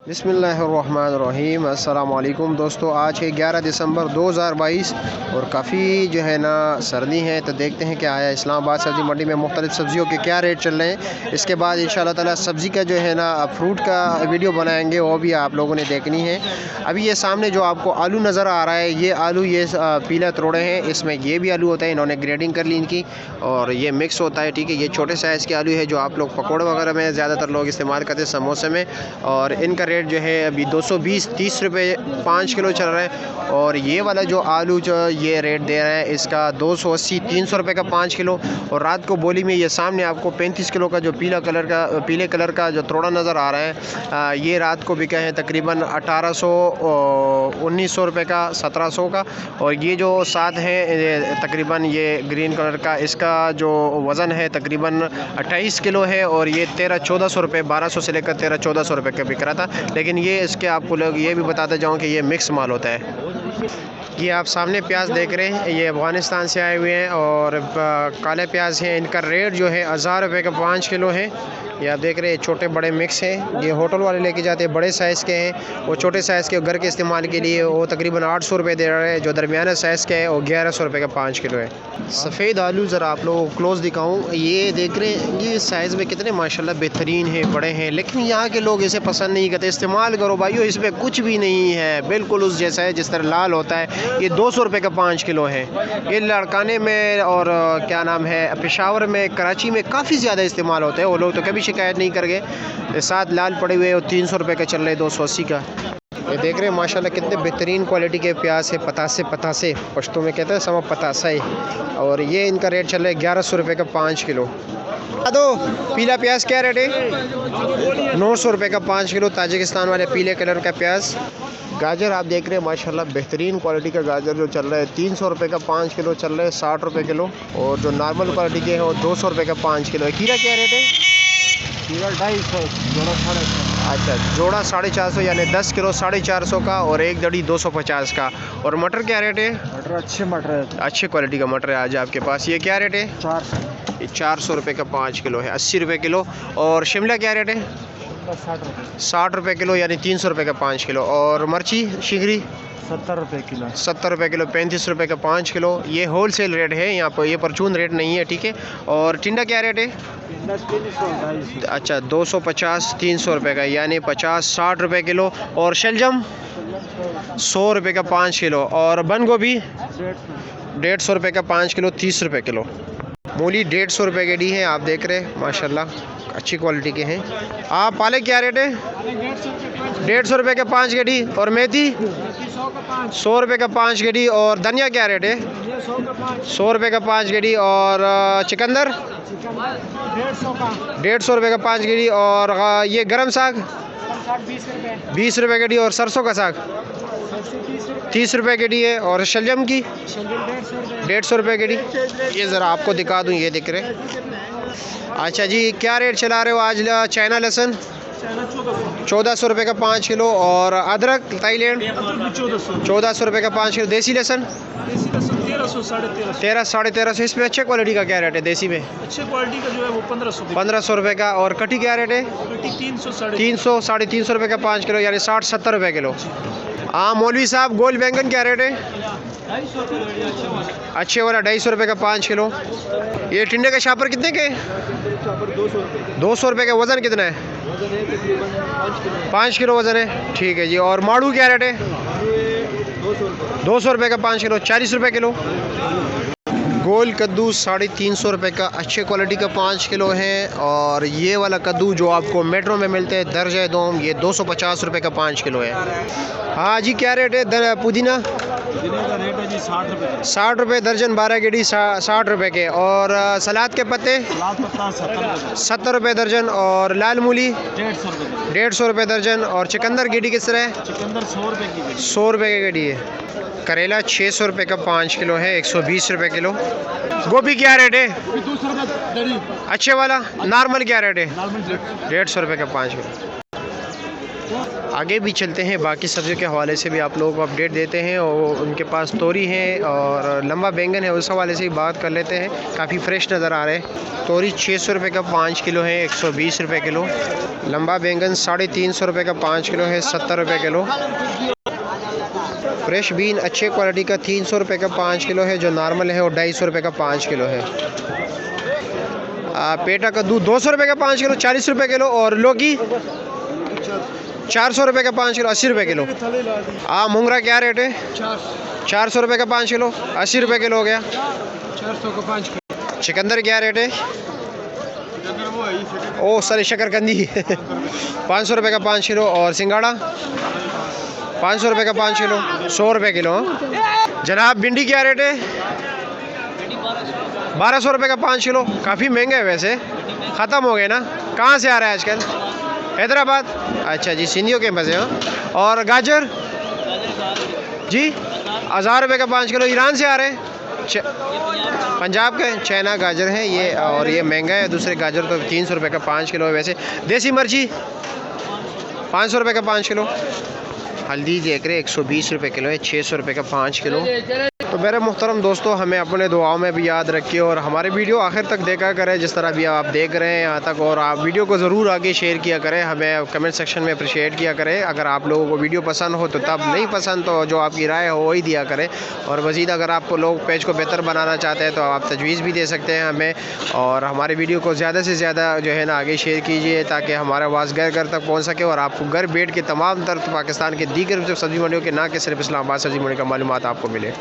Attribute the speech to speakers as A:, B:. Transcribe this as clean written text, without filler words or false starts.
A: बिस्मिल्लाहिर्रहमानिर्रहीम। अस्सलाम वालेकुम दोस्तों, आज है 11 दिसंबर 2022 और काफ़ी जो है ना सर्दी है। तो देखते हैं क्या आया इस्लामाबाद सब्ज़ी मंडी में मुख्तलिफ़ सब्ज़ियों के क्या रेट चल रहे हैं। इसके बाद इंशाअल्लाह ताला सब्ज़ी का जो है ना फ्रूट का वीडियो बनाएंगे, वो भी आप लोगों ने देखनी है। अभी ये सामने जो आपको आलू नज़र आ रहा है, ये आलू ये पीला तोड़े हैं, इसमें ये भी आलू होता है। इन्होंने ग्रेडिंग कर ली इनकी और ये मिक्स होता है, ठीक है। ये छोटे साइज़ के आलू है जो आप लोग पकौड़े वगैरह में ज़्यादातर लोग इस्तेमाल करते हैं, समोसे में। और इनका रेट जो है अभी 220-30 रुपये 5 किलो चल रहा है। और ये वाला जो आलू जो ये रेट दे रहा है, इसका 280-300 रुपये का 5 किलो। और रात को बोली में ये सामने आपको 35 किलो का जो पीले कलर का जो तोड़ा नज़र आ रहा है, ये रात को बिका है तकरीबन 1800-1900 रुपये का, 1700 का। और ये जो साथ है तकरीबन ये ग्रीन कलर का, इसका जो वज़न है तकरीबन 28 किलो है। और ये 1300-1400 रुपये, 1200 से लेकर 1300-1400 रुपये का बिक रहा था। लेकिन ये इसके आपको लोग ये भी बताते जाऊँ कि ये मिक्स माल होता है। ये आप सामने प्याज देख रहे हैं, ये अफ़गानिस्तान से आए हुए हैं और काले प्याज हैं। इनका रेट जो है 1000 रुपये का 5 किलो है। ये आप देख रहे हैं छोटे बड़े मिक्स हैं। ये होटल वाले लेके जाते हैं, बड़े साइज़ के हैं। वो छोटे साइज़ के घर के इस्तेमाल के लिए वो तकरीबन 800 रुपये दे रहे हैं। जो दरमियाना साइज़ के है वो 1100 रुपये का 5 किलो है। सफ़ेद आलू ज़रा आप लोगों को क्लोज़ दिखाऊँ, ये देख रहे हैं ये साइज़ में कितने माशाल्लाह बेहतरीन है, बड़े हैं। लेकिन यहाँ के लोग इसे पसंद नहीं करते। इस्तेमाल करो भाइयों, इसमें कुछ भी नहीं है, बिल्कुल उस जैसा है जिस तरह लाल होता है। ये 200 रुपये का 5 किलो है। ये लड़काने में और क्या नाम है पेशावर में, कराची में काफ़ी ज़्यादा इस्तेमाल होता है। वो लोग तो कभी शिकायत नहीं कर गए। साथ लाल पड़े हुए और 300 रुपये का चल रहे, 280 का। ये देख रहे हैं माशाल्लाह कितने बेहतरीन क्वालिटी के प्याज है। पतासे पश्तो में कहते हैं, समा पतासा है। और ये इनका रेट चल रहा है 1100 रुपये का 5 किलो। दो पीला प्याज क्या रेट है? 900 रुपये का 5 किलो, ताजिकिस्तान वाले पीले कलर का प्याज। गाजर आप देख रहे हैं माशाल्लाह बेहतरीन क्वालिटी का गाजर जो चल रहा है 300 रुपये का 5 किलो चल रहा है, 60 रुपये किलो। और जो नॉर्मल क्वालिटी के हैं वो 200 रुपये का 5 किलो है। खीरा क्या रेट है?
B: खीरा 250, जोड़ा 450।
A: अच्छा, जोड़ा 450, यानी 10 किलो 450 का और एक दड़ी 250 का। और मटर क्या रेट है?
B: मटर अच्छे मटर है,
A: अच्छे क्वालिटी का मटर है आज आपके पास। ये क्या रेट है?
B: 400।
A: ये 400 रुपये का 5 किलो है, 80 रुपये किलो। और शिमला क्या रेट है?
B: 60 रुपये।
A: 60 रुपये किलो, यानी 300 रुपये का 5 किलो। और मिर्ची शिंगरी
B: 70 रुपये किलो।
A: 70 रुपये किलो, 35 रुपये का 5 किलो। ये होलसेल रेट है यहाँ पर, ये परचून रेट नहीं है, ठीक है। और टिंडा क्या रेट है?
B: 300,
A: अच्छा, 250-300 रुपये का, यानी 50-60 रुपये किलो। और शलजम 100 रुपये का 5 किलो। और बंद गोभी 150 रुपये का 5 किलो, 30 रुपये किलो। मूली 150 रुपये के डी है, आप देख रहे हैं माशाल्लाह अच्छी क्वालिटी के हैं। आप पालक क्या रेट है? 150 रुपये का 5 के डी। और मेथी 100 रुपये का 5 के डी। और धनिया क्या रेट है? 100 रुपये का 5 के डी। और चिकंदर 150 रुपये का 5 के डी। और ये गरम साग 20 रुपये के डी। और सरसों का साग 30 रुपये के डी है। और शलजम की 150 रुपये के डी। ये ज़रा आपको दिखा दूँ, ये दिख रहे। अच्छा जी, क्या रेट चला रहे हो आज चाइना लहसुन? 1400 रुपये का 5 किलो। और अदरक थाईलैंड 1400 रुपये का 5 किलो। देसी लहसुन 1300-1350। इसमें अच्छे क्वालिटी का क्या रेट है? देसी में
B: अच्छे क्वालिटी का जो है वो
A: 1500 रुपये का। और कटी क्या रेट है? 300-350 रुपये का 5 किलो, यानी 60-70 रुपये किलो। हाँ मौलवी साहब, गोल बैंगन क्या रेट है?
B: 250
A: अच्छे वाला 250 रुपये का 5 किलो। ये टिंडे का शापर कितने के? 200 रुपये का। वज़न कितना है? 5 किलो वज़न है, ठीक है जी। और माड़ू क्या रेट है? 200 रुपये का 5 किलो, 40 रुपये किलो। गोल कद्दू 350 रुपये का अच्छे क्वालिटी का 5 किलो है। और ये वाला कद्दू जो आपको मेट्रो में मिलते हैं दर्जे दोम, ये 250 रुपये का 5 किलो है। हाँ जी, क्या रेट है पुदीना?
B: का रेट है जी 60 रुपये।
A: 60 रुपये दर्जन, 12 गेडी 60 रुपये के। और सलाद के पत्ते 70 रुपये दर्जन। और लाल मूली 150 रुपये दर्जन। और चुकंदर गेडी किस तरह है?
B: चुकंदर 100 रुपये की।
A: 100 रुपये की गेडी है। करेला 600 रुपये का 5 किलो है, 120 रुपये किलो। गोभी क्या रेट है?
B: 200 रुपये।
A: अच्छे वाला नॉर्मल क्या रेट है?
B: 150
A: 150 रुपये का 5 किलो। आगे भी चलते हैं, बाकी सब्जियों के हवाले से भी आप लोगों को अपडेट देते हैं। और उनके पास तोरी है और लंबा बैंगन है, उस हवाले से भी बात कर लेते हैं। काफ़ी फ्रेश नज़र आ रहे हैं। तोरी 600 रुपये का 5 किलो है, 120 रुपये किलो। लंबा बैंगन 350 रुपये का 5 किलो है, 70 रुपये किलो। फ्रेश बीन अच्छे क्वालिटी का 300 रुपये का 5 किलो है, जो नॉर्मल है वो 250 रुपये का 5 किलो है। पेटा कद्दू 200 रुपये का 5 किलो, 40 रुपये किलो। और लौकी 400 रुपये का 5 किलो, 80 रुपये किलो। मुंगरा क्या रेट है? 400 रुपये का 5 किलो, 80 रुपये किलो हो गया।
B: 400 का 5 किलो।
A: चिकंदर क्या रेट है? ओ सॉरी, शकरकंदी 500 रुपये का 5 किलो। और सिंगाड़ा 500 रुपये का 5 किलो, 100 रुपये किलो। जनाब भिंडी क्या रेट है? 1200 रुपये का 5 किलो। काफ़ी महंगा है वैसे, ख़त्म हो गए ना। कहाँ से आ रहा है आजकल? हैदराबाद। अच्छा जी, सिंधियों के मज़े। हाँ। और गाजर जी 1000 रुपये का 5 किलो। ईरान से आ रहे हैं? पंजाब के चाइना गाजर हैं ये, और ये महंगा है। दूसरे गाजर तो 300 रुपये का 5 किलो है वैसे। देसी मिर्ची 500 रुपये का 5 किलो। हल्दी देख रहे 120 रुपये किलो है, 600 रुपये का 5 किलो। तो मेरे मुहतरम दोस्तों, हमें अपने दुआओं में भी याद रखिए और हमारे वीडियो आखिर तक देखा करें, जिस तरह भी आप देख रहे हैं यहाँ तक। और आप वीडियो को ज़रूर आगे शेयर किया करें, हमें कमेंट सेक्शन में अप्रिशिएट किया करें। अगर आप लोगों को वीडियो पसंद हो तो तब, नहीं पसंद तो जो आपकी राय हो वही दिया करें। और मज़ीद अगर आपको लोग पेज को बेहतर बनाना चाहते हैं तो आप तजवीज़ भी दे सकते हैं हमें। और हमारे वीडियो को ज़्यादा से ज़्यादा जो है ना आगे शेयर कीजिए, ताकि हमारा आवाज़ घर घर तक पहुँच सके और आपको घर बैठ के तमाम तर पाकिस्तान के दीगर जो सब्ज़ी मंडियों के, ना कि सिर्फ इस्लामाबाद सब्ज़ी मंडी का मालूमात आपको मिले।